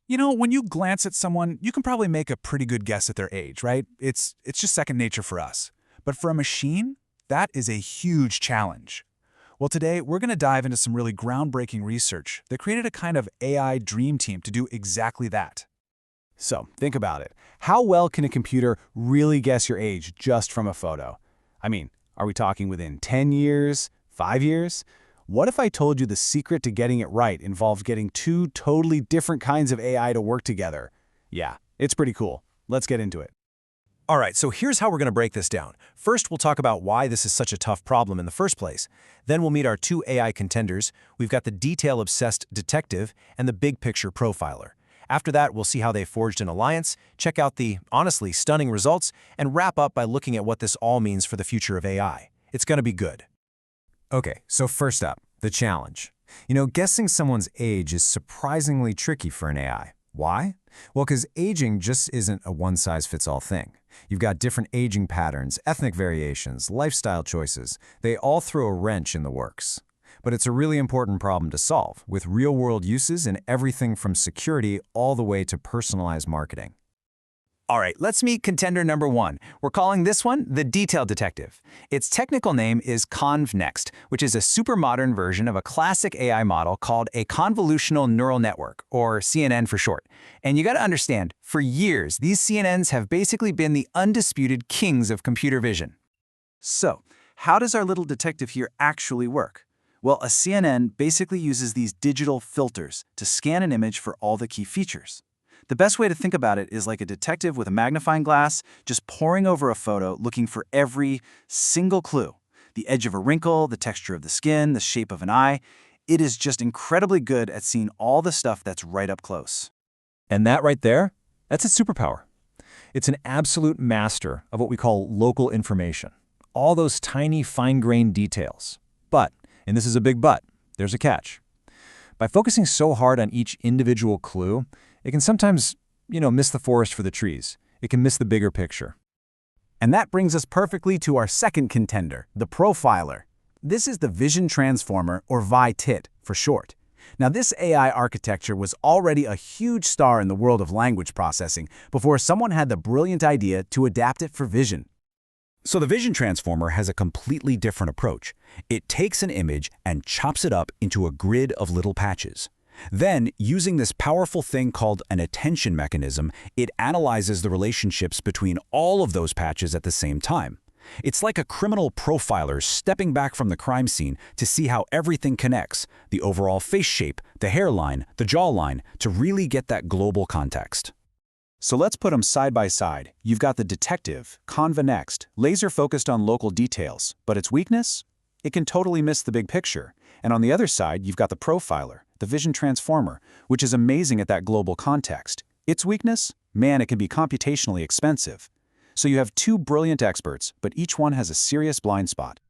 When you glance at someone, you can probably make a pretty good guess at their age, right? It's just second nature for us. But for a machine, that is a huge challenge. Well, today we're going to dive into some really groundbreaking research that created a kind of AI dream team to do exactly that. So, think about it. How well can a computer really guess your age just from a photo? I mean, are we talking within 10 years? 5 years? What if I told you the secret to getting it right involved getting two totally different kinds of AI to work together? Yeah, it's pretty cool. Let's get into it. All right, so here's how we're going to break this down. First, we'll talk about why this is such a tough problem in the first place. Then we'll meet our two AI contenders. We've got the detail-obsessed detective and the big-picture profiler. After that, we'll see how they forged an alliance, check out the, honestly, stunning results, and wrap up by looking at what this all means for the future of AI. It's going to be good. Okay, so first up, the challenge. Guessing someone's age is surprisingly tricky for an AI. Why? Well, because aging just isn't a one-size-fits-all thing. You've got different aging patterns, ethnic variations, lifestyle choices. They all throw a wrench in the works. But it's a really important problem to solve, with real-world uses in everything from security all the way to personalized marketing. All right, let's meet contender number 1. We're calling this one the Detail Detective. Its technical name is ConvNext, which is a super modern version of a classic AI model called a convolutional neural network, or CNN for short. And you gotta understand, for years, these CNNs have basically been the undisputed kings of computer vision. So, how does our little detective here actually work? Well, a CNN basically uses these digital filters to scan an image for all the key features. The best way to think about it is like a detective with a magnifying glass just poring over a photo looking for every single clue. The edge of a wrinkle, the texture of the skin, the shape of an eye. It is just incredibly good at seeing all the stuff that's right up close. And that right there, that's its superpower. It's an absolute master of what we call local information. All those tiny, fine-grained details. But, and this is a big but, there's a catch. By focusing so hard on each individual clue, it can sometimes, miss the forest for the trees. It can miss the bigger picture. And that brings us perfectly to our second contender, the profiler. This is the Vision Transformer, or VI-TIT for short. Now, this AI architecture was already a huge star in the world of language processing before someone had the brilliant idea to adapt it for vision. So the Vision Transformer has a completely different approach. It takes an image and chops it up into a grid of little patches. Then, using this powerful thing called an attention mechanism, it analyzes the relationships between all of those patches at the same time. It's like a criminal profiler stepping back from the crime scene to see how everything connects, the overall face shape, the hairline, the jawline, to really get that global context. So let's put them side by side. You've got the detective, ConvNext, laser-focused on local details, but its weakness? It can totally miss the big picture. And on the other side, you've got the profiler, the Vision Transformer, which is amazing at that global context. Its weakness? Man, it can be computationally expensive. So you have two brilliant experts, but each one has a serious blind spot.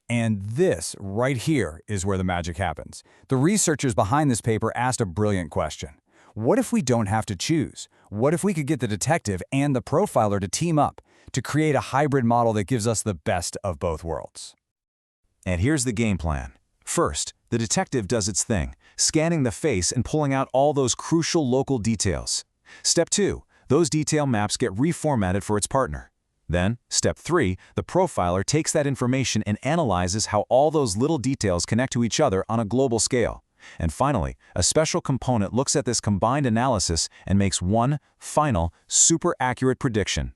And this right here is where the magic happens. The researchers behind this paper asked a brilliant question. What if we don't have to choose? What if we could get the detective and the profiler to team up to create a hybrid model that gives us the best of both worlds? And here's the game plan. First, the detective does its thing, scanning the face and pulling out all those crucial local details. Step 2, those detail maps get reformatted for its partner. Then, Step 3, the profiler takes that information and analyzes how all those little details connect to each other on a global scale. And finally, a special component looks at this combined analysis and makes one final, super accurate prediction.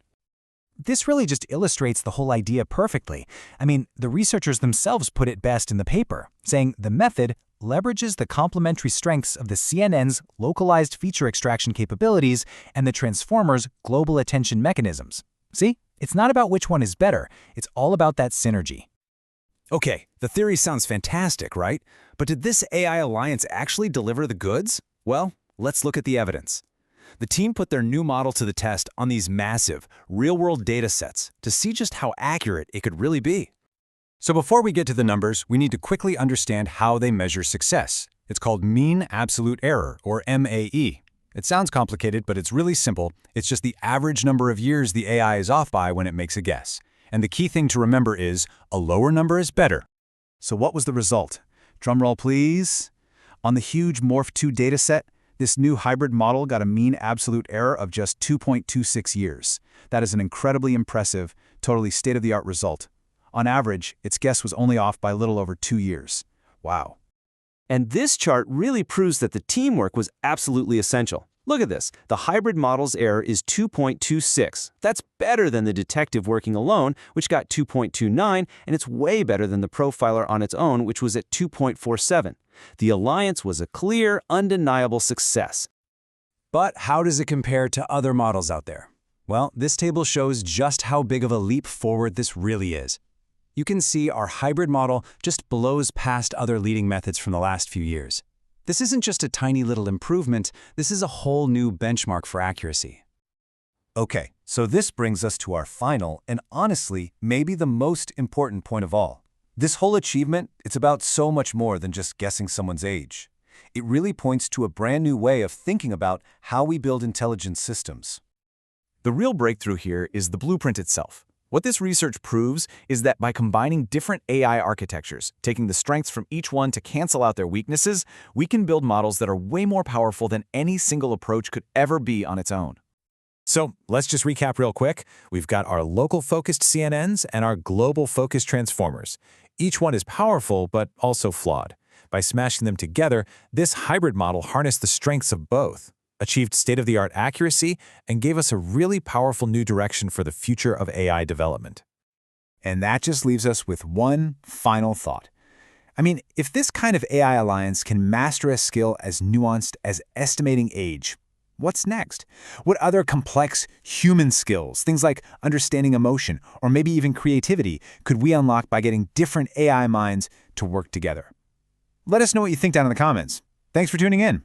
This really just illustrates the whole idea perfectly. I mean, the researchers themselves put it best in the paper, saying the method leverages the complementary strengths of the CNN's localized feature extraction capabilities and the transformer's global attention mechanisms. See? It's not about which one is better. It's all about that synergy. Okay, the theory sounds fantastic, right? But did this AI alliance actually deliver the goods? Well, let's look at the evidence. The team put their new model to the test on these massive, real-world data sets to see just how accurate it could really be. So before we get to the numbers, we need to quickly understand how they measure success. It's called mean absolute error, or MAE. It sounds complicated, but it's really simple. It's just the average number of years the AI is off by when it makes a guess. And the key thing to remember is, a lower number is better. So what was the result? Drumroll, please. On the huge Morph2 dataset, This new hybrid model got a mean absolute error of just 2.26 years. That is an incredibly impressive, totally state-of-the-art result. On average, its guess was only off by a little over 2 years. Wow. And this chart really proves that the teamwork was absolutely essential. Look at this. The hybrid model's error is 2.26. That's better than the detective working alone, which got 2.29, and it's way better than the profiler on its own, which was at 2.47. The alliance was a clear, undeniable success. But how does it compare to other models out there? Well, this table shows just how big of a leap forward this really is. You can see our hybrid model just blows past other leading methods from the last few years. This isn't just a tiny little improvement, this is a whole new benchmark for accuracy. Okay, so this brings us to our final and honestly, maybe the most important point of all. This whole achievement, it's about so much more than just guessing someone's age. It really points to a brand new way of thinking about how we build intelligent systems. The real breakthrough here is the blueprint itself. What this research proves is that by combining different AI architectures, taking the strengths from each one to cancel out their weaknesses, we can build models that are way more powerful than any single approach could ever be on its own. So let's just recap real quick. We've got our local-focused CNNs and our global-focused transformers. Each one is powerful, but also flawed. By smashing them together, this hybrid model harnessed the strengths of both, achieved state-of-the-art accuracy, and gave us a really powerful new direction for the future of AI development. And that just leaves us with one final thought. I mean, if this kind of AI alliance can master a skill as nuanced as estimating age, what's next? What other complex human skills, things like understanding emotion or maybe even creativity, could we unlock by getting different AI minds to work together? Let us know what you think down in the comments. Thanks for tuning in.